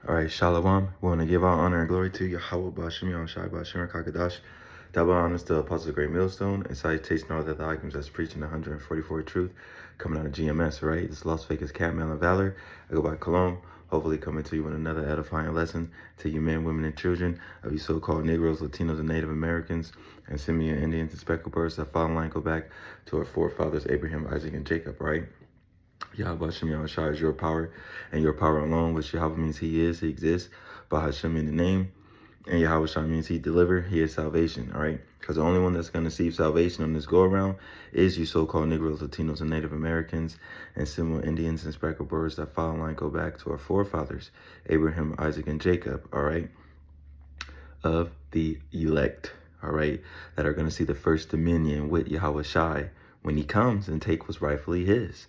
All right, Shalom. We want to give our honor and glory to Yahweh Bashim Yahushai Bashim Kakadash. Double honors to Apostle Great Millstone and salutation to all the other items that's preaching the 144 truth coming out of GMS, right? This Las Vegas Campman of Valor. I go by Cologne. Hopefully coming to you with another edifying lesson to you men, women, and children of you so-called Negroes, Latinos, and Native Americans, and Simeon Indians and speckled birds that follow line go back to our forefathers, Abraham, Isaac, and Jacob, right? Yahweh Hashem Yahushua is your power and your power alone, which Yahweh means he is, he exists. By Hashem in the name. And Yahweh Shai means he deliver, he is salvation, all right? Because the only one that's going to receive salvation on this go-around is you so-called Negroes, Latinos, and Native Americans, and similar Indians and speckled birds that follow line go back to our forefathers, Abraham, Isaac, and Jacob, all right? Of the elect, all right? That are going to see the first dominion with Yahweh Shai when he comes and take what's rightfully his.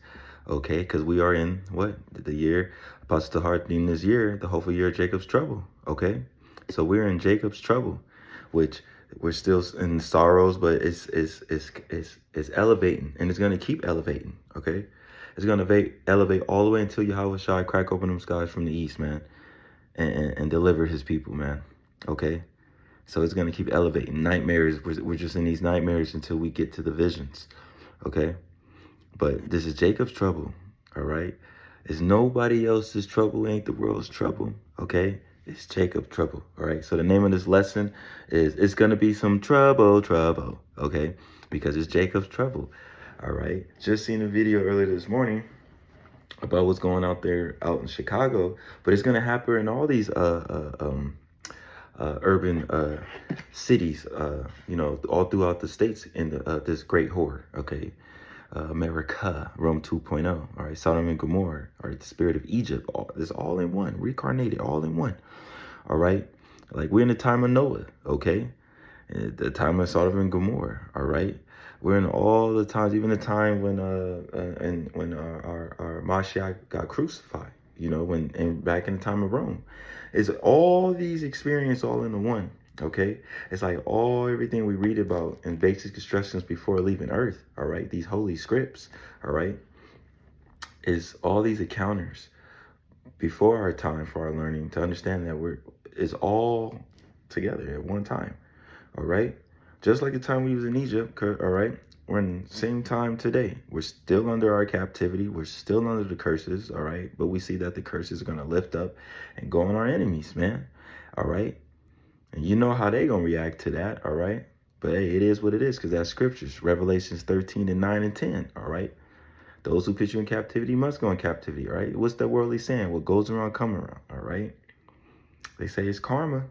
Okay, because we are in what the year Apostle Tahar in this year, the hopeful year of Jacob's trouble. Okay, so we're in Jacob's trouble, which we're still in sorrows, but it's elevating, and it's gonna keep elevating. Okay, it's gonna elevate all the way until Yahweh Shai crack open them skies from the east, man, and deliver his people, man. Okay, so it's gonna keep elevating. Nightmares. We're just in these nightmares until we get to the visions. Okay. But this is Jacob's trouble, all right? It's nobody else's trouble, ain't the world's trouble, okay? It's Jacob's trouble, all right? So the name of this lesson is, it's going to be some trouble, okay? Because it's Jacob's trouble, all right? Just seen a video earlier this morning about what's going out there out in Chicago, but it's going to happen in all these urban cities, you know, all throughout the states in this great whore, okay? America, Rome 2.0, all right, Sodom and Gomorrah, all right, the spirit of Egypt, this all in one, reincarnated, all in one, all right? Like we're in the time of Noah, okay? The time of Sodom and Gomorrah, all right? We're in all the times, even the time when our Mashiach got crucified, you know, and back in the time of Rome. It's all these experiences all in the one. Okay, it's like everything we read about in basic instructions before leaving Earth. All right, these holy scripts. All right, is all these encounters before our time for our learning to understand that is all together at one time. All right, just like the time we was in Egypt. All right, we're in the same time today. We're still under our captivity. We're still under the curses. All right, but we see that the curses are gonna lift up and go on our enemies, man. All right. And you know how they going to react to that, all right? But hey, it is what it is because that's scriptures. Revelations 13 and 9 and 10, all right? Those who put you in captivity must go in captivity, all right? What's that worldly saying? What goes around, come around, all right? They say it's karma,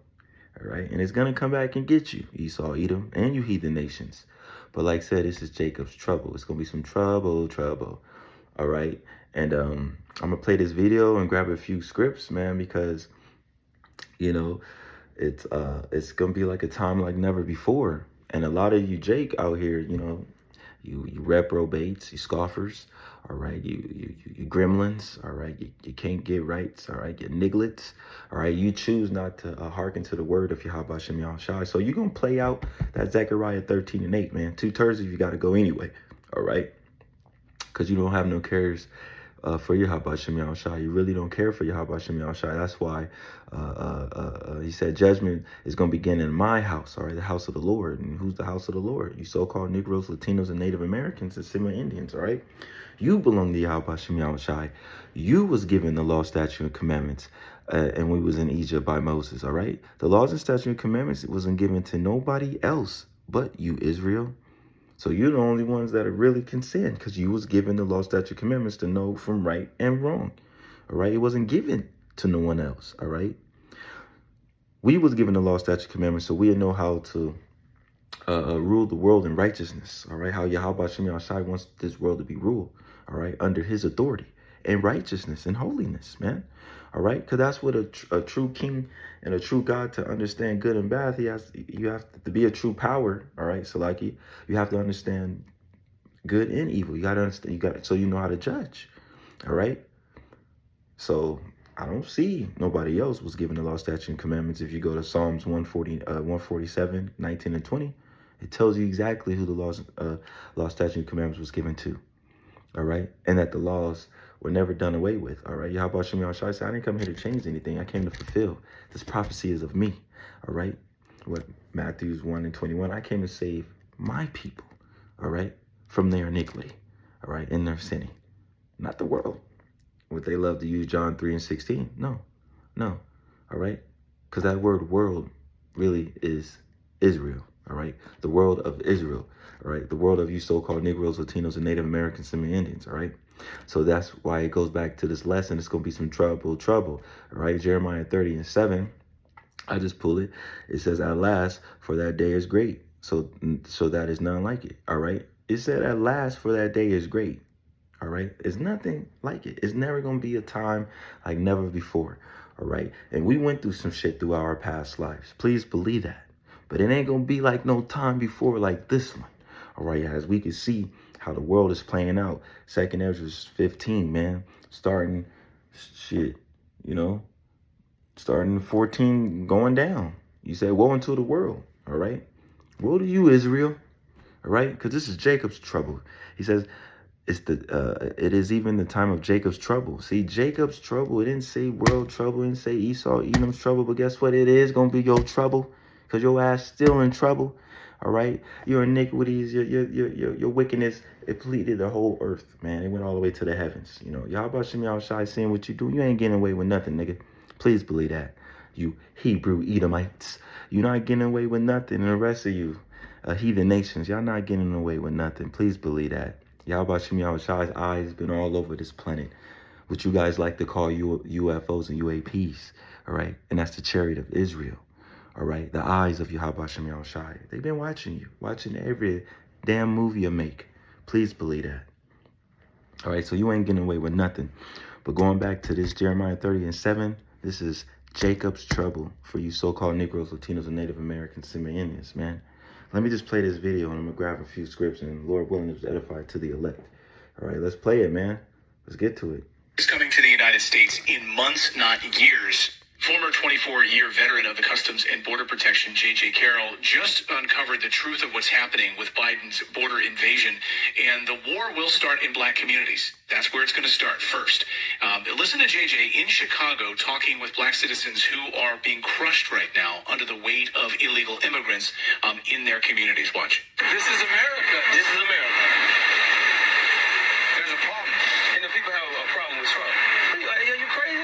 all right? And it's going to come back and get you, Esau, Edom, and you heathen nations. But like I said, this is Jacob's trouble. It's going to be some trouble, all right? And I'm going to play this video and grab a few scripts, man, because, you know, it's gonna be like a time like never before. And a lot of you Jake out here, you know, you reprobates, you scoffers, all right, you gremlins, all right, you can't get rights, all right, you nigglets, all right, you choose not to hearken to the word of Yahweh Shem Yahushai. So you're gonna play out that Zechariah 13 and 8, man. 2/3 of you gotta go anyway, all right, because you don't have no cares for Yahweh Shem Yahushai. You really don't care for Yahweh Shem Yahushai. That's why he said judgment is going to begin in my house, all right, the house of the Lord. And who's the house of the Lord? You so-called Negroes, Latinos, and Native Americans and Simeon Indians, all right? You belong to Yahweh Shem Yahushai. You was given the law, statute, and commandments, and we was in Egypt by Moses, all right? The laws and statute and commandments wasn't given to nobody else but you, Israel. So you're the only ones that are really can sin because you was given the law, statute, commandments to know from right and wrong. All right. It wasn't given to no one else. All right. We was given the law, statute, commandments so we know how to rule the world in righteousness. All right. How Yahweh Shem Yahushai wants this world to be ruled. All right. Under his authority and righteousness and holiness, man. All right. Because that's what a true king and a true God, to understand good and bad, you have to be a true power. All right. So like you have to understand good and evil. You got to understand, so you know how to judge. All right. So I don't see nobody else was given the law, statute, and commandments. If you go to Psalms 147, 19 and 20, it tells you exactly who the law, statute, and commandments was given to. All right. And that the laws were never done away with. All right. Yahweh Shem Yahushua said, I didn't come here to change anything. I came to fulfill. This prophecy is of me. All right. What Matthew 1:21, I came to save my people. All right. From their iniquity. All right. In their sinning. Not the world. What they love to use John 3:16. No. All right. Because that word world really is Israel. All right. The world of Israel. All right. The world of you so-called Negroes, Latinos, and Native Americans, and Indians. All right. So that's why it goes back to this lesson. It's going to be some trouble. All right. Jeremiah 30:7. I just pull it. It says, at last, for that day is great. So that is none like it. All right. It said, at last, for that day is great. All right. It's nothing like it. It's never going to be a time like never before. All right. And we went through some shit through our past lives. Please believe that. But it ain't going to be like no time before like this one. All right. As we can see how the world is playing out. 2nd Ezra 15, man. Starting shit, starting 14, going down. You say, woe unto the world. All right. Woe to you, Israel. All right. Because this is Jacob's trouble. He says, it is even the time of Jacob's trouble. See, Jacob's trouble, it didn't say world trouble, it didn't say Esau, Edom's trouble, but guess what? It is going to be your trouble because your ass still in trouble. All right. Your iniquities, your wickedness, it pleaded the whole earth, man. It went all the way to the heavens. Yahweh Shem Yahushua seeing what you do. You ain't getting away with nothing, nigga. Please believe that. You Hebrew Edomites. You're not getting away with nothing. And the rest of you, heathen nations, y'all not getting away with nothing. Please believe that. Yahweh Shem Yahushua's eyes been all over this planet, which you guys like to call UFOs and UAPs, all right? And that's the chariot of Israel, all right? The eyes of Yahweh Shem Yahushua. They've been watching you, watching every damn movie you make. Please believe that. All right, so you ain't getting away with nothing. But going back to this Jeremiah 30:7, this is Jacob's trouble for you so-called Negroes, Latinos, and Native Americans, Indians, man. Let me just play this video, and I'm going to grab a few scripts, and Lord willing, it's edified to the elect. All right, let's play it, man. Let's get to it. Is coming to the United States in months, not years. Former 24-year veteran of the Customs and Border Protection, J.J. Carroll, just uncovered the truth of what's happening with Biden's border invasion, and the war will start in black communities. That's where it's going to start first. Listen to J.J. in Chicago talking with black citizens who are being crushed right now under the weight of illegal immigrants in their communities. Watch. This is America. This is America. There's a problem, and the people have a problem with Trump. Are you crazy?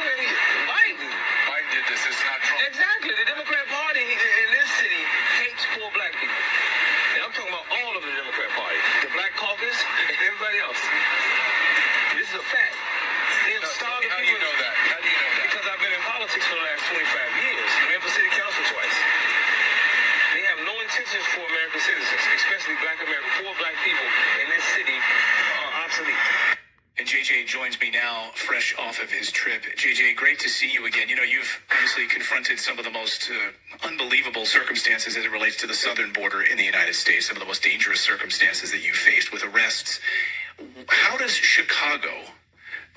Biden did this. It's not Trump. Exactly. The Democrat Party in this city hates poor black people. And I'm talking about all of the Democrat Party, the Black Caucus, and everybody else. This is a fact. They have starved people. How do you know that? How do you know that? Because I've been in politics for the last 25 years. Ran for city council twice. They have no intentions for American citizens, especially black America. Poor black people in this city are obsolete. And JJ joins me now, fresh off of his trip. JJ, great to see you again. You've obviously confronted some of the most unbelievable circumstances as it relates to the southern border in the United States, some of the most dangerous circumstances that you faced with arrests. How does Chicago,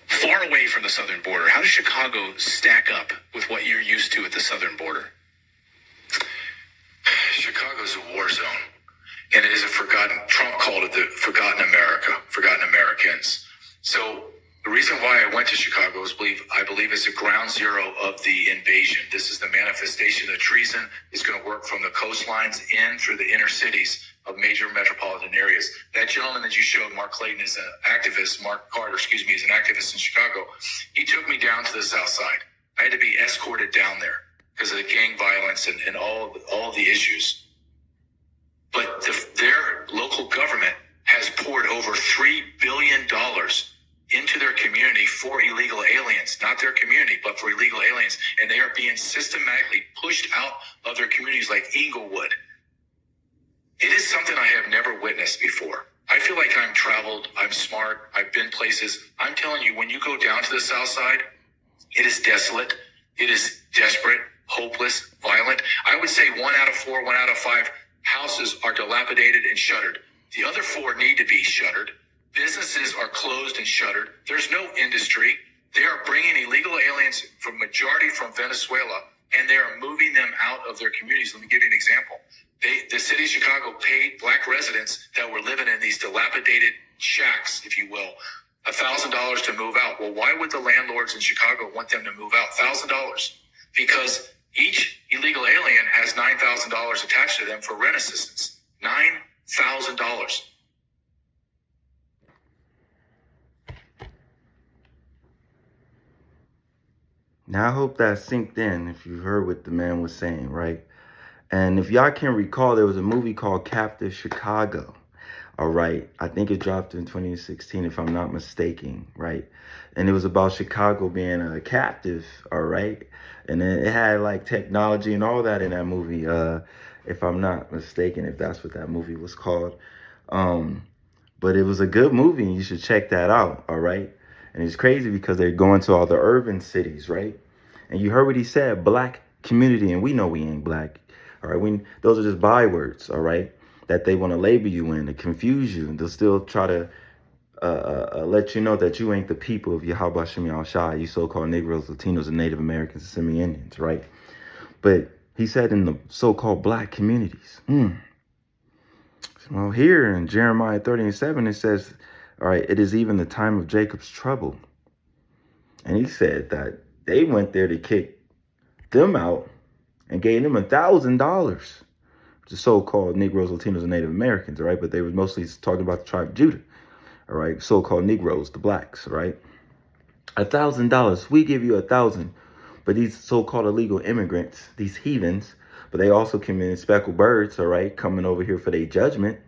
far away from the southern border, how does Chicago stack up with what you're used to at the southern border? Chicago's a war zone, and it is a forgotten, Trump called it the forgotten America, forgotten Americans. So the reason why I went to Chicago is I believe it's a ground zero of the invasion. This is the manifestation of treason. It's going to work from the coastlines in through the inner cities of major metropolitan areas. That gentleman that you showed, Mark Clayton, is an activist. Mark Carter, is an activist in Chicago. He took me down to the south side. I had to be escorted down there because of the gang violence and all the issues. But their local government has poured over $3 billion into their community for illegal aliens, not their community, but for illegal aliens. And they are being systematically pushed out of their communities like Inglewood. It is something I have never witnessed before. I feel like I'm traveled, I'm smart, I've been places. I'm telling you, when you go down to the south side, it is desolate, it is desperate, hopeless, violent. I would say 1 out of 4, 1 out of 5 houses are dilapidated and shuttered. The other 4 need to be shuttered. Businesses are closed and shuttered. There's no industry. They are bringing illegal aliens majority from Venezuela, and they are moving them out of their communities. Let me give you an example. The city of Chicago paid black residents that were living in these dilapidated shacks, if you will. $1,000 to move out. Well, why would the landlords in Chicago want them to move out? $1,000. Because each illegal alien has $9,000 attached to them for rent assistance. $9,000. Now, I hope that synced in if you heard what the man was saying, right? And if y'all can recall, there was a movie called Captive Chicago. All right. I think it dropped in 2016, if I'm not mistaken. Right. And it was about Chicago being a captive. All right. And it had like technology and all that in that movie. If I'm not mistaken, if that's what that movie was called. But it was a good movie and you should check that out. All right. And it's crazy because they're going to all the urban cities. Right. And you heard what he said, black community. And we know we ain't black. All right. Those are just bywords. All right. That they want to label you in to confuse you. And they'll still try to let you know that you ain't the people of Yahweh Shem Yahushua, you so-called Negroes, Latinos, and Native Americans and Semi-Indians, right? But he said in the so-called black communities. Well, here in Jeremiah 30:7, it says, all right, it is even the time of Jacob's trouble. And he said that they went there to kick them out and gave them $1,000. The so-called Negroes, Latinos, and Native Americans, all right? But they were mostly talking about the tribe of Judah, all right? So-called Negroes, the blacks, all right? $1,000. We give you $1,000. But these so-called illegal immigrants, these heathens, but they also came in speckled birds, all right, coming over here for their judgment,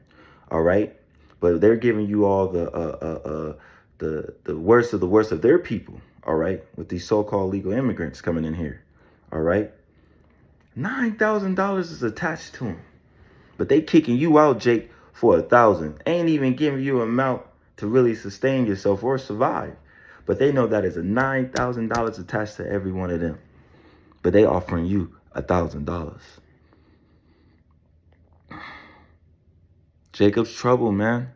all right? But they're giving you all the worst of the worst of their people, all right? With these so-called legal immigrants coming in here, all right? $9,000 is attached to them, but they kicking you out, Jake, for $1,000. Ain't even giving you an amount to really sustain yourself or survive. But they know that is a $9,000 attached to every one of them. But they offering you $1,000. Jacob's trouble, man.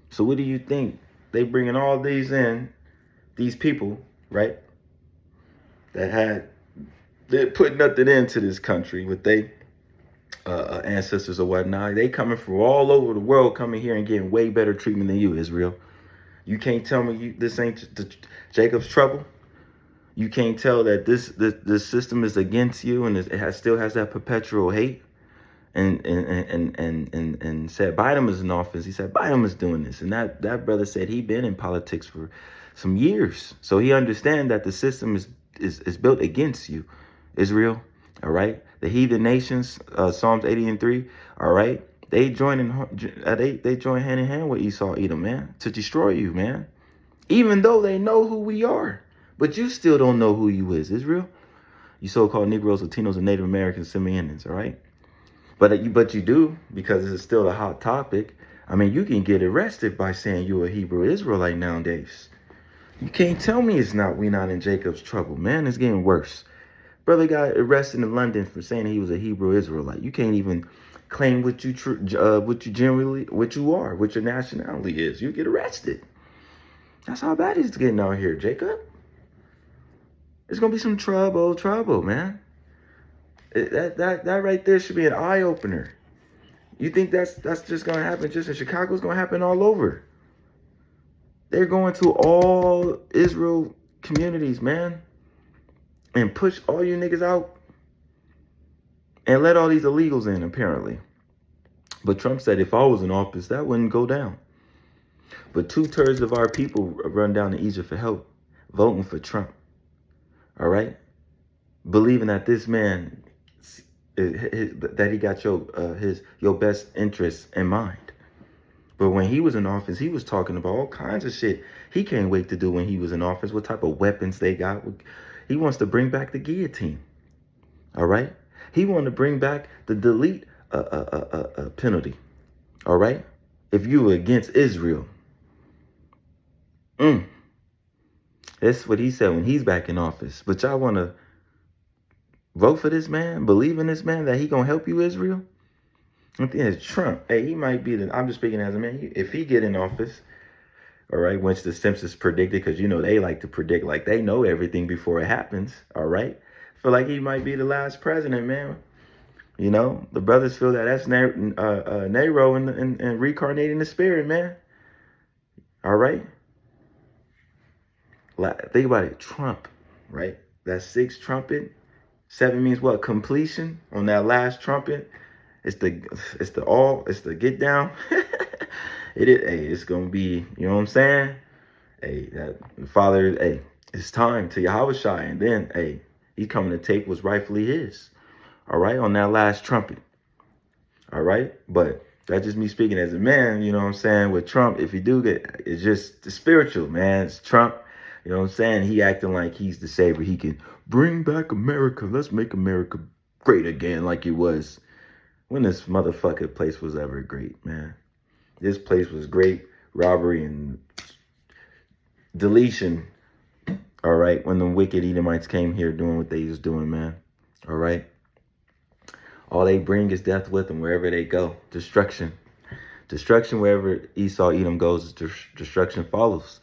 So what do you think? They bringing all these in, these people, right? They put nothing into this country with their ancestors or whatnot. They coming from all over the world, coming here and getting way better treatment than you, Israel. You can't tell me this ain't Jacob's trouble. You can't tell that this system is against you and still has that perpetual hate. And said Biden is in office. He said Biden is doing this, and that brother said he been in politics for some years, so he understands that the system is built against you, Israel. All right, the heathen nations, Psalms 80:3. All right, they join hand in hand with Esau, Edom, man, to destroy you, man. Even though they know who we are, but you still don't know who you is, Israel. You so-called Negroes, Latinos, and Native Americans, Semi-Indians. All right. But you do, because it's still a hot topic. I mean, you can get arrested by saying you're a Hebrew Israelite nowadays. You can't tell me we not in Jacob's trouble, man. It's getting worse. Brother got arrested in London for saying he was a Hebrew Israelite. You can't even claim what you are, what your nationality is. You get arrested. That's how bad it's getting out here, Jacob. It's gonna be some trouble, man. That right there should be an eye opener. You think that's just gonna happen just in Chicago? It's gonna happen all over. They're going to all Israel communities, man, and push all you niggas out and let all these illegals in, apparently. But Trump said if I was in office, that wouldn't go down. But 2/3 of our people run down to Egypt for help, voting for Trump. All right, believing that this man, that he got your best interests in mind. But when he was in office, he was talking about all kinds of shit he can't wait to do when he was in office, what type of weapons they got. He wants to bring back the guillotine. All right? He wanted to bring back the delete penalty. All right? If you were against Israel. That's what he said when he's back in office. But y'all want to vote for this man, believe in this man, that he gonna help you, Israel? I think it's Trump. Hey, he might be I'm just speaking as a man. If he get in office, all right, which the Simpsons predicted, because you know they like to predict like they know everything before it happens. All right, feel like he might be the last president, man. You know, the brothers feel that's Nero and reincarnating the spirit, man. All right, think about it, Trump, right? That sixth trumpet, 7 means what? Completion on that last trumpet. It's the get down. It is, hey, it's gonna be, you know what I'm saying? Hey, that Father, hey, it's time to Yahweh Shai, and then, hey, he's coming to take what's rightfully his. All right, on that last trumpet. All right, but that's just me speaking as a man, you know what I'm saying? With Trump, if you do get, it's just the spiritual, man. It's Trump, you know what I'm saying? He acting like he's the savior. He can bring back America. Let's make America great again like it was. When this motherfucking place was ever great, man. This place was great. Robbery and deletion. All right, when the wicked Edomites came here doing what they was doing, man. All right. All they bring is death with them wherever they go. Destruction. Destruction wherever Esau, Edom goes, destruction follows.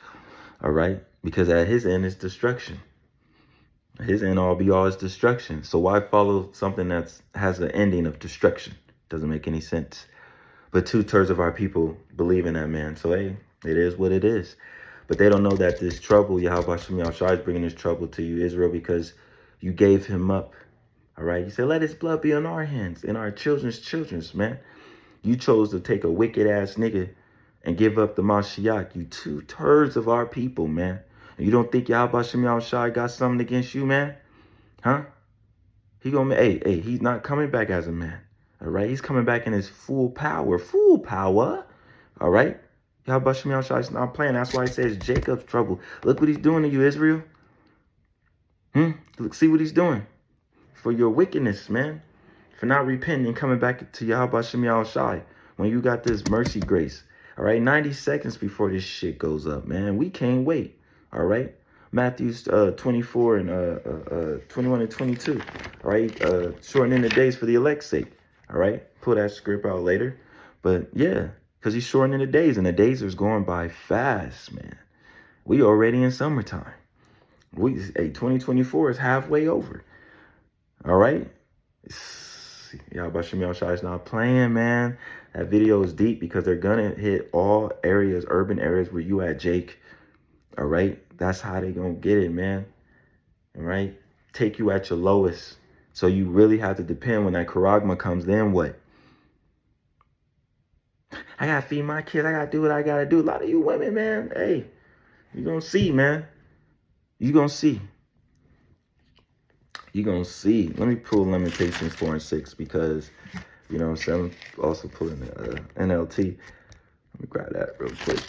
All right? Because at his end is destruction. His end all be all is destruction. So why follow something that has an ending of destruction? Doesn't make any sense. But 2/3 of our people believe in that, man. So, hey, it is what it is. But they don't know that this trouble, Yahweh Shem Yahushua is bringing this trouble to you, Israel, because you gave him up. All right, you said, let his blood be on our hands and our children's, man. You chose to take a wicked ass nigga and give up the Mashiach. You 2/3 of our people, man. And you don't think Yahweh Shem Yahushua got something against you, man? Huh? He gonna, hey, he's not coming back as a man. All right, he's coming back in his full power. All right, Yahweh Shem Yahushua is not playing. That's why he says Jacob's trouble. Look what he's doing to you, Israel. Look, see what he's doing. For your wickedness, man. For not repenting and coming back to Yahweh Shem Yahushua when you got this mercy grace. All right, 90 seconds before this shit goes up, man. We can't wait. All right. Matthew 24 and 21 and 22. All right. Shortening the days for the elect's sake. All right. Pull that script out later. But yeah, because he's shortening the days, and the days are going by fast, man. We already in summertime. 2024 is halfway over. All right. Yahweh Shem Yahushua is not playing, man. That video is deep because they're gonna hit all areas, urban areas where you at, Jake. All right. That's how they gonna get it, man. All right. Take you at your lowest. So you really have to depend when that charagma comes. Then what? I gotta feed my kids. I gotta do what I gotta do. A lot of you women, man. Hey, you gonna see, man. You gonna see. You're going to see. Let me pull Lamentations 4 and 6 because, you know, I'm also pulling the NLT. Let me grab that real quick.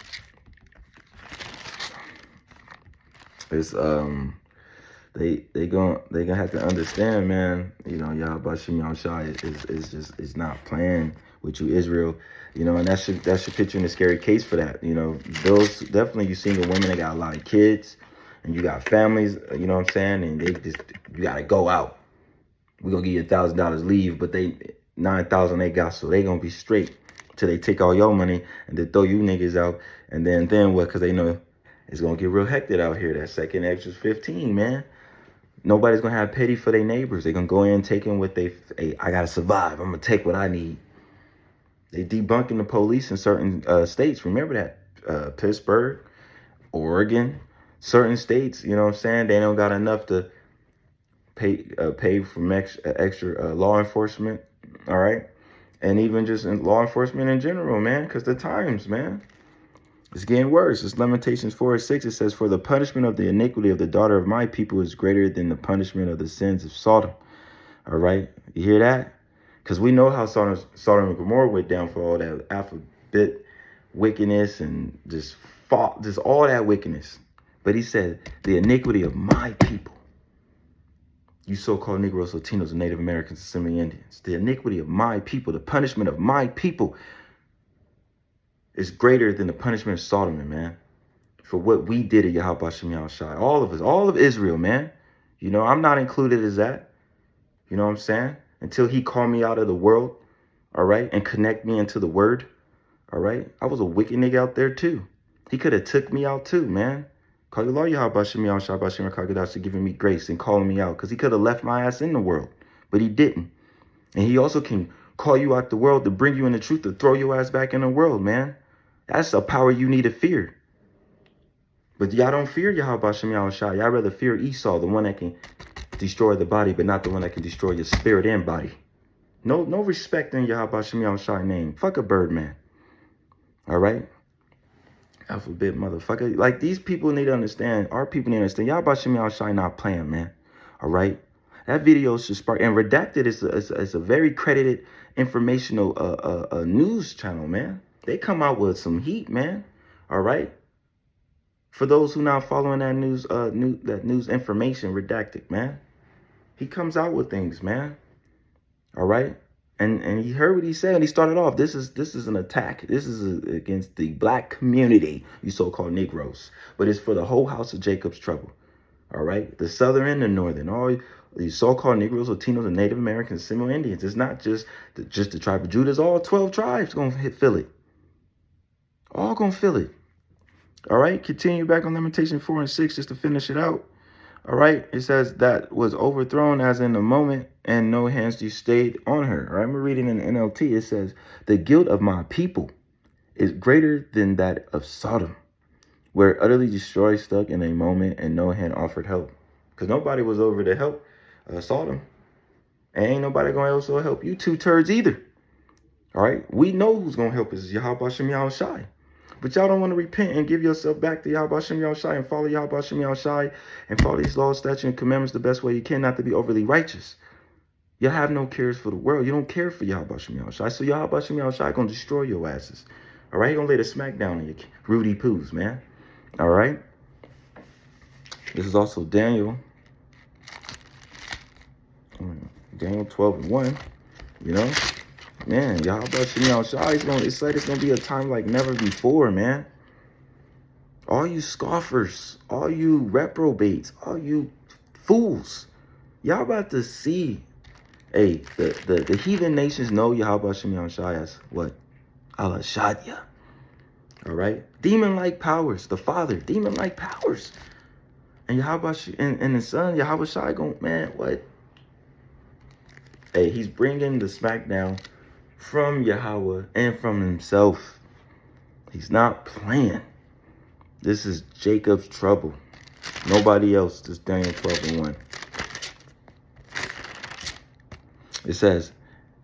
It's, they gonna have to understand, man, you know, Yahweh Shem Yahushua is not playing with you, Israel. You know, and that should put you in a scary case for that. You know, those definitely you single women that got a lot of kids. And you got families, you know what I'm saying? And you got to go out. We're going to give you $1,000 leave, but they 9,000 they got, so they going to be straight till they take all your money and they throw you niggas out. And then what? Because they know it's going to get real hectic out here. That second extra's 15, man. Nobody's going to have pity for their neighbors. They're going to go in taking what hey, I got to survive. I'm going to take what I need. They debunking the police in certain states. Remember that? Pittsburgh, Oregon. Certain states, you know what I'm saying, they don't got enough to pay for extra law enforcement, all right? And even just in law enforcement in general, man, because the times, man, it's getting worse. It's Lamentations 4 and 6. It says, for the punishment of the iniquity of the daughter of my people is greater than the punishment of the sins of Sodom, all right? You hear that? Because we know how Sodom and Gomorrah went down for all that alphabet wickedness and just all that wickedness. But he said, the iniquity of my people, you so-called Negroes, Latinos, and Native Americans, and Semi-Indians, the iniquity of my people, the punishment of my people is greater than the punishment of Sodom, man, for what we did at Yahweh Shem Yahushua. All of us, all of Israel, man. You know, I'm not included as that. You know what I'm saying? Until he called me out of the world, all right, and connect me into the word, all right? I was a wicked nigga out there, too. He could have took me out, too, man. Call your Lord Yahweh Shem Yahushua B'Shem HaKadosh for giving me grace and calling me out, because he could have left my ass in the world, but he didn't. And he also can call you out the world to bring you in the truth, to throw your ass back in the world, man. That's a power you need to fear. But y'all don't fear Yahweh Shem Yahweh Shai. Y'all rather fear Esau, the one that can destroy the body, but not the one that can destroy your spirit and body. No respect in Yahweh Shem Yahweh Shai name. Fuck a bird, man. All right? Alphabet motherfucker. Like, these people need to understand. Our people need to understand. Yahweh Shem Yahweh Shai not playing, man. All right? That video should spark. And Redacted is a very credited informational news channel, man. They come out with some heat, man. All right? For those who not following that news information, Redacted, man. He comes out with things, man. All right? And he heard what he said. He started off, this is an attack. This is against the black community, you so-called Negroes. But it's for the whole house of Jacob's trouble. All right? The Southern and the Northern. All these so-called Negroes, Latinos, and Native Americans, Seminole Indians. It's not just the tribe of Judah. It's all 12 tribes going to feel it. All going to feel it. All right? Continue back on Lamentation 4 and 6 just to finish it out. All right, it says that was overthrown as in the moment, and no hands you stayed on her. All right, I'm reading in the NLT. It says, the guilt of my people is greater than that of Sodom, where utterly destroyed stuck in a moment and no hand offered help. Because nobody was over to help Sodom. And ain't nobody going to also help you two turds either. All right, we know who's going to help us, Yahweh Shem Yahweh Shai. But y'all don't want to repent and give yourself back to Yahweh Shem Yahweh Shai and follow Yahweh Shem Yahweh Shai and follow these laws, statutes, and commandments the best way you can, not to be overly righteous. You have no cares for the world. You don't care for Yahweh Shem Yahweh Shai. So Yahweh Shem Yahweh Shai going to destroy your asses. All right? He going to lay the smack down on you, Rudy Poos, man. All right? This is also Daniel 12 and 1, you know? Man, Yahweh Shem Yahweh Shai, it's like it's going to be a time like never before, man. All you scoffers, all you reprobates, all you fools, y'all about to see, hey, the heathen nations know Yahweh Shem Yahweh Shai as what? Allah Shadia. All right? Demon-like powers, the Father, demon-like powers. And Yahweh and the Son, Yahweh Shai, man, what? Hey, he's bringing the smackdown from Yahweh and from himself. He's not playing. This is Jacob's trouble. Nobody else. This Daniel 12 and 1. It says,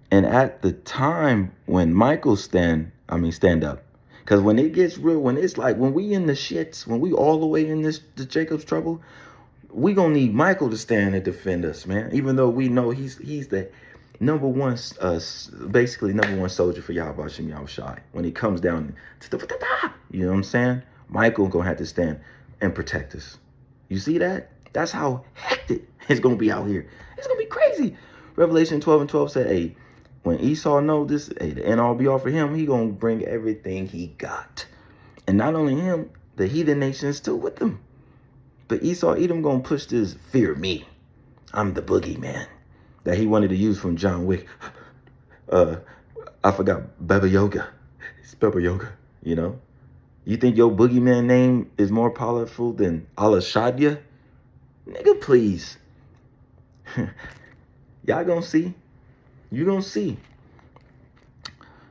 and at the time when Michael stand up. Because when it gets real, when it's like, when we in the shits, when we all the way in the Jacob's trouble, we gonna need Michael to stand and defend us, man. Even though we know he's the number one, basically number one soldier for Yahweh Shem Yahweh Shai. When he comes down to the, you know what I'm saying? Michael gonna have to stand and protect us. You see that? That's how hectic it's gonna be out here. It's gonna be crazy. Revelation 12 and 12 said, hey, when Esau know this, hey, the end all be all for him, he gonna bring everything he got. And not only him, the heathen nations too with them. But Esau Edom gonna push this fear me. I'm the boogeyman that he wanted to use from John Wick. I forgot Baba Yoga. It's Baba Yoga, you know? You think your boogeyman name is more powerful than Allah Shadia? Nigga, please. Y'all gonna see. You gonna see.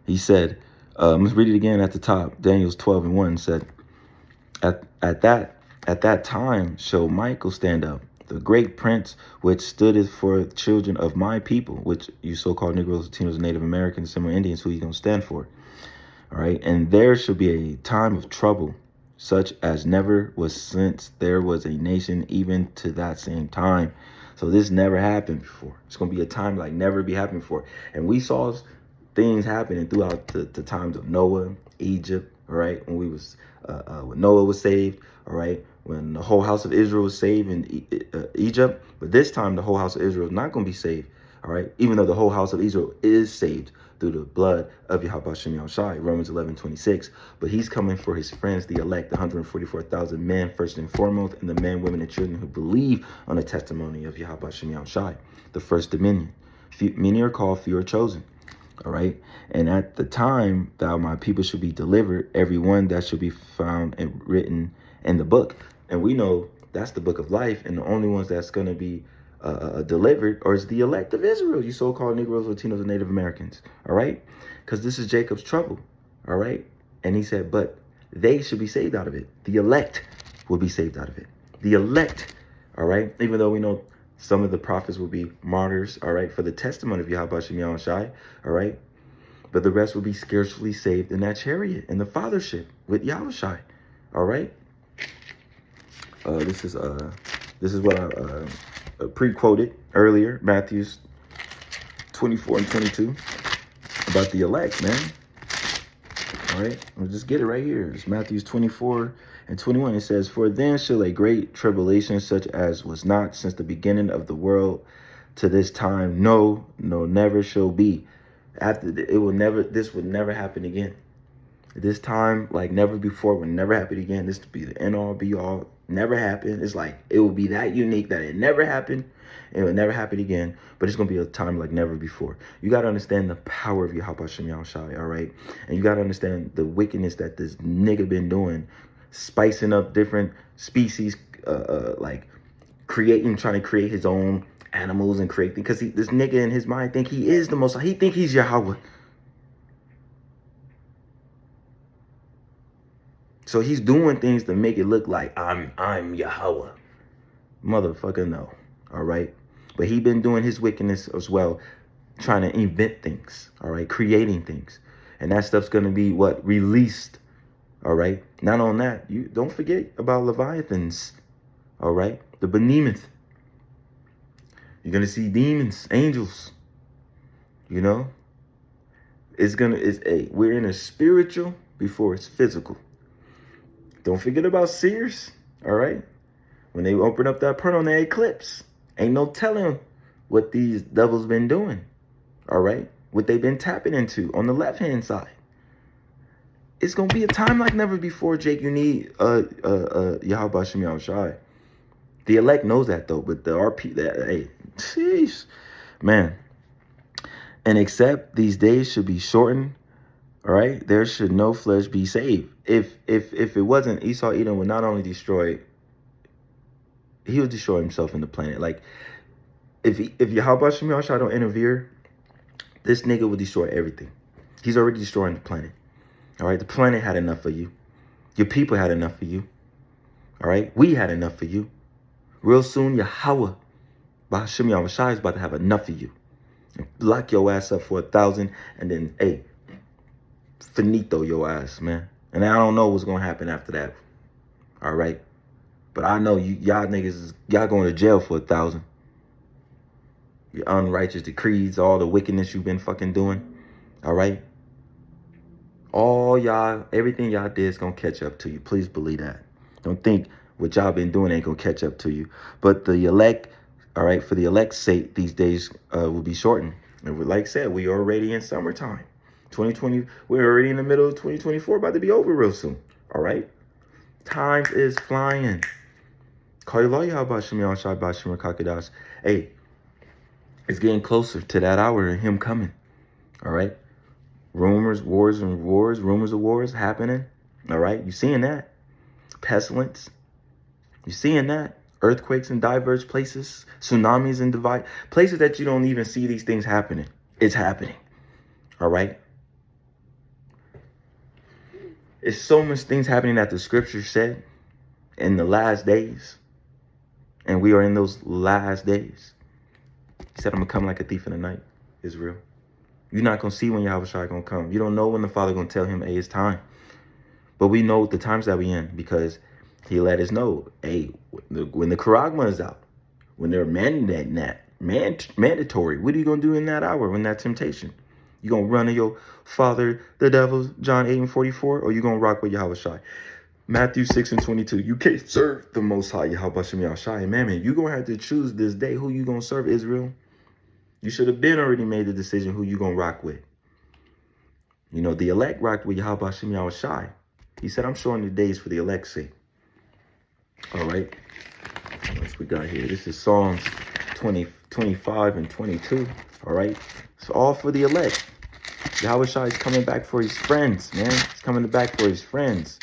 He said, let's read it again at the top. Daniel's 12 and 1 said, at that time shall Michael stand up, the great prince, which stood for children of my people, which you so-called Negroes, Latinos, Native Americans, Seminole Indians, who he's going to stand for. All right. And there shall be a time of trouble, such as never was since there was a nation, even to that same time. So this never happened before. It's going to be a time like never be happened before. And we saw things happening throughout the times of Noah, Egypt, all right, when we was when Noah was saved, all right, when the whole house of Israel was saved in Egypt. But this time, the whole house of Israel is not going to be saved, all right, even though the whole house of Israel is saved through the blood of Yahweh Shem Yahweh Shai, Romans 11:26. But he's coming for his friends, the elect, the 144,000 men, first and foremost, and the men, women, and children who believe on the testimony of Yahweh Shem Yahweh Shai, the first dominion. Many are called, few are chosen. All right. And at the time that my people should be delivered, every one that should be found and written in the book. And we know that's the book of life. And the only ones that's going to be delivered is the elect of Israel, you so-called Negroes, Latinos, and Native Americans. All right. Because this is Jacob's trouble. All right. And he said, but they should be saved out of it. The elect. will be saved out of it. The elect, all right? Even though we know some of the prophets will be martyrs, all right, for the testimony of Yahweh Shem Yahushai, all right? But the rest will be scarcely saved in that chariot, in the fathership with Yahushai, all right? This is what I pre-quoted earlier, Matthew 24 and 22, about the elect, man. All right, we'll just get it right here. It's Matthew 24 and 21. It says, "For then shall a great tribulation, such as was not since the beginning of the world to this time, no, never shall be." After this would never happen again. This time, like never before, would never happen again. This would be the end all be all. Never happen. It's like it will be that unique that it never happened. It will never happen again. But it's gonna be a time like never before. You gotta understand the power of Yahweh Shem Yahushai, all right? And you gotta understand the wickedness that this nigga been doing, spicing up different species, like trying to create his own animals and create things. Because this nigga in his mind think he is the most. He think he's Yahweh. So he's doing things to make it look like I'm Yahweh. Motherfucker, no. All right. But he been doing his wickedness as well, trying to invent things. All right. Creating things. And that stuff's going to be what? Released. All right. Not on that. You don't forget about Leviathans. All right. The behemoth. You're going to see demons, angels. You know. We're in a spiritual before it's physical. Don't forget about Sears, all right? When they open up that portal on the eclipse, ain't no telling what these devils been doing, all right? What they've been tapping into on the left-hand side. It's going to be a time like never before, Jake. You need Yahweh Shem Yahushai. The elect knows that, though, but the RP, hey, sheesh, man. And except these days should be shortened, all right, there should no flesh be saved. If it wasn't, Esau Edom would not only destroy, he would destroy himself in the planet. Like, if Yahweh Shem Yahushai don't interfere, this nigga would destroy everything. He's already destroying the planet. All right, the planet had enough of you. Your people had enough of you. All right, we had enough of you. Real soon, Yahweh Shem Yahushai is about to have enough of you. And lock your ass up for 1,000, and then, hey, finito your ass, man. And I don't know what's gonna happen after that. All right, but I know y'all niggas, y'all going to jail for 1,000. Your unrighteous decrees, all the wickedness you've been fucking doing. All right, all y'all, everything y'all did is gonna catch up to you. Please believe that. Don't think what y'all been doing ain't gonna catch up to you. But the elect, all right, for the elect's sake, these days will be shortened. And like I said, we are already in summertime. 2020, we're already in the middle of 2024, about to be over real soon. All right? Time is flying. Hey, it's getting closer to that hour and him coming. All right? Rumors of wars happening. All right? You seeing that? Pestilence. You seeing that? Earthquakes in diverse places. Tsunamis in places that you don't even see these things happening. It's happening. All right? It's so much things happening that the scripture said in the last days. And we are in those last days. He said, I'm going to come like a thief in the night, Israel. You're not going to see when Yahweh Shai going to come. You don't know when the Father going to tell him, hey, it's time. But we know the times that we in because he let us know, hey, when the Charagma is out, when they're mandatory, what are you going to do in that hour when that temptation? You going to run to your father, the devil, John 8 and 44, or you going to rock with Yahweh Shai? Matthew 6 and 22. You can't serve the Most High Yahweh Shem Yahushai. Man, you're going to have to choose this day who you going to serve, Israel. You should have been already made the decision who you going to rock with. You know, the elect rocked with Yahweh Shem Yahushai. He said, I'm showing the days for the elect's sake. All right. What else we got here? This is Psalms 25 and 22. All right. It's all for the elect. Yahweh Shai is coming back for his friends, man. He's coming back for his friends.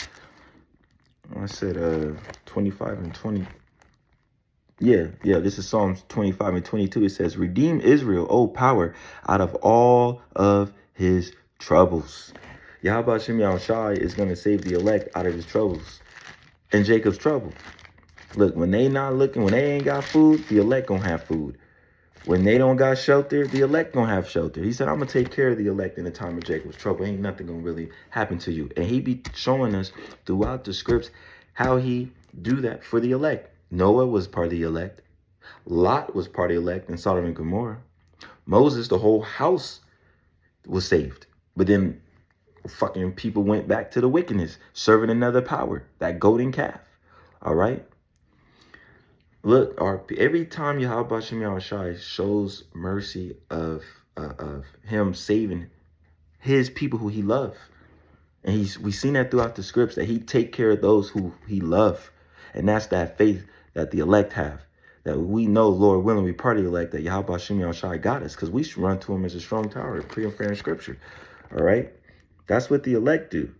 I said 25 and 20. Yeah, this is Psalms 25 and 22. It says, redeem Israel, O power, out of all of his troubles. Yahweh Shem Yahushai is going to save the elect out of his troubles. in Jacob's trouble. Look, when they not looking, when they ain't got food, the elect gonna have food. When they don't got shelter, the elect gonna have shelter. He said, I'm gonna take care of the elect in the time of Jacob's trouble. Ain't nothing gonna really happen to you. And he be showing us throughout the scripts how he do that for the elect. Noah was part of the elect. Lot was part of the elect in Sodom and Gomorrah. Moses, the whole house was saved. But then fucking people went back to the wickedness, serving another power, that golden calf. All right? Look, every time Yahweh Shem Yahushai shows mercy of him saving his people who he loves, and we've seen that throughout the scripts, that he take care of those who he love, and that's that faith that the elect have, that we know, Lord willing, we part of the elect, that Yahweh Shem Yahushai got us, because we should run to him as a strong tower, clear and fair in scripture. All right, that's what the elect do.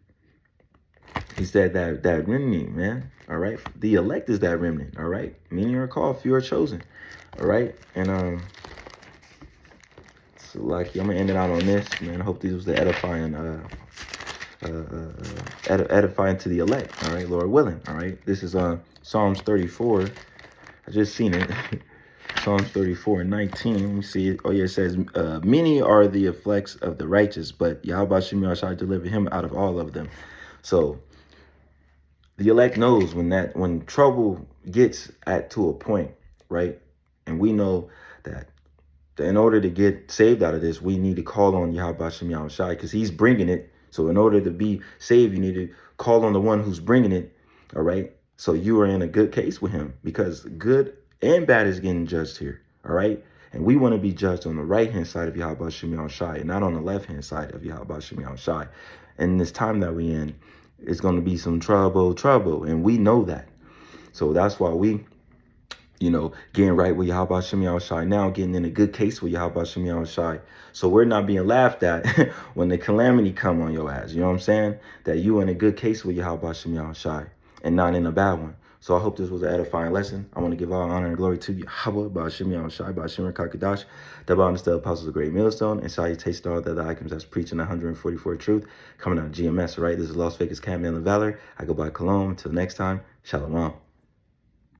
He said that remnant, man. All right. The elect is that remnant. All right. Many are called, few are chosen. All right. And so lucky. I'm gonna end it out on this, man. I hope this was the edifying edifying to the elect. All right, Lord willing. All right. This is Psalms 34. I just seen it. Psalms 34:19. Let me see. Oh yeah, it says, many are the afflicts of the righteous, but Yahweh Shem Yahushai deliver him out of all of them. So the elect knows when trouble gets to a point, right? And we know that in order to get saved out of this, we need to call on Yahweh Shem Yahushai, because he's bringing it. So in order to be saved, you need to call on the one who's bringing it, all right? So you are in a good case with him, because good and bad is getting judged here, all right? And we want to be judged on the right-hand side of Yahweh Shem Yahushai, and not on the left-hand side of Yahweh Shem Yahushai. And in this time that we in, it's going to be some trouble, and we know that. So that's why we, getting right with Yahweh Shem Yahushai now, getting in a good case with Yahweh Shem Yahushai. So we're not being laughed at when the calamity come on your ass. You know what I'm saying? That you in a good case with Yahweh Shem Yahushai and not in a bad one. So I hope this was an edifying lesson. I want to give all honor and glory to Yahweh, Ba'ashem Yahushai, Ba'ashem Kakadash, the bonus the apostles of Great Millstone, and salutation to all the other icons that's preaching 144 truth, coming out of GMS, right? This is Las Vegas Camp Man of Valor. I go by Cologne. Until next time, Shalom.